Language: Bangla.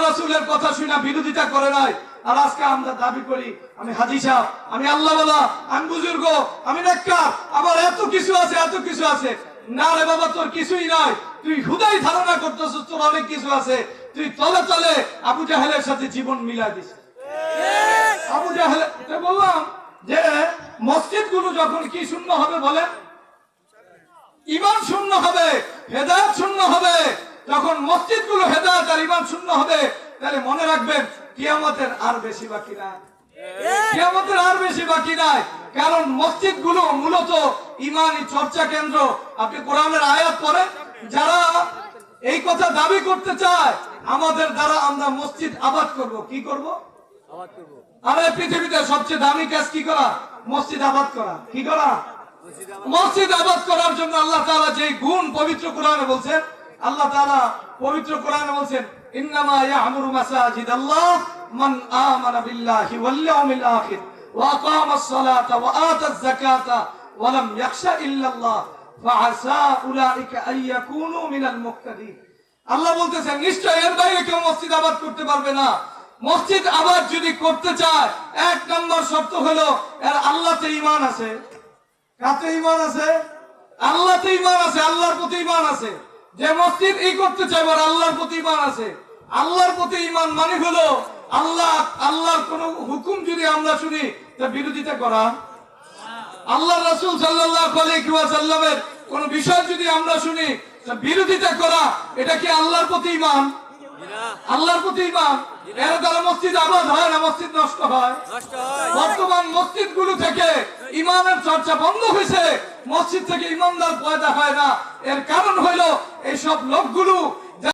রাসূলের কথা শুনে বিরোধিতা করে নাই। আর আজকে আমরা দাবি করি আমি হাজী সাহেব, আমি আল্লাহওয়ালা, আমি বুজুর্গ, আমি নেককার, আমার এত কিছু আছে, এত কিছু আছে। না রে বাবা, তোর কিছুই নাই। তুই হুদাই ধারণা করতেছিস তোর অনেক কিছু আছে। তুই তলে তলে আবু জাহেলের সাথে জীবন মিলাই দিস। আবু জাহেল, বললাম যে মসজিদ গুলো যখন কি শূন্য হবে বলেন, ঈমান শূন্য হবে, হেদায়েত শূন্য হবে। যখন মসজিদ গুলো হেদায়েত আর ঈমান শূন্য হবে, তাহলে মনে রাখবেন কিয়ামতের আর বেশি বাকি নাই, কিয়ামতের আর বেশি বাকি নাই। কারণ মসজিদ গুলো মূলত ঈমানি চর্চা কেন্দ্র। আপনি কোরআনের আয়াত পড়েন, যারা এই কথা দাবি করতে চায় আমাদের দ্বারা আমরা মসজিদ আবাদ করব, কি করব? আরে পৃথিবীতে সবচেয়ে দামি কাজ কি করা? মসজিদ আবাদ করা। কি করা? মসজিদ আবাদ করার জন্য আল্লাহ তাআলা যে গুণ পবিত্র কোরআনে বলছেন, আল্লাহ তাআলা পবিত্র কোরআনে বলছেন ইন্নামা ইয়া'মুরু মাসাজিদাল্লাহ মান আমানা বিল্লাহি ওয়াল ইয়াউমিল আখির ওয়া আকামাস সালাতা ওয়া আতাজ যাকাতা ওয়া লাম ইয়াখশা ইল্লাল্লাহ ফাআসা উলাইকা আইয়াকুনু মিনাল মুহতাদিন। আল্লাহ বলতেছেন নিশ্চয় এর বাইরে কেউ মসজিদ আবাদ করতে পারবে না। মসজিদ আবাদ যদি করতে চায়, এক নম্বর শর্ত হলো এর আল্লাহতে ঈমান আছে। কাতে ঈমান আছে? আল্লাহতে ঈমান আছে, আল্লাহর প্রতি ঈমান আছে। যে মসজিদ এই করতে চাইবে আল্লাহর প্রতি ঈমান আছে। আল্লাহর প্রতি ঈমান মানে হলো আল্লাহর কোন হুকুম যদি আমরা শুনি তা বিরোধিতা করা। আল্লাহ রাসূল সাল্লাল্লাহু আলাইহি ওয়াসাল্লামের কোন বিষয় যদি আমরা শুনি তা বিরোধিতা করা, এটা কি আল্লাহর প্রতি ঈমান? আল্লাহর প্রতি ঈমান। এর দ্বারা মসজিদ আবাদ হয় না, মসজিদ নষ্ট হয়। বর্তমান মসজিদ গুলো থেকে ঈমানের চর্চা বন্ধ হয়েছে, মসজিদ থেকে ঈমানদার পয়দা হয় না। এর কারণ হইল এইসব লোকগুলো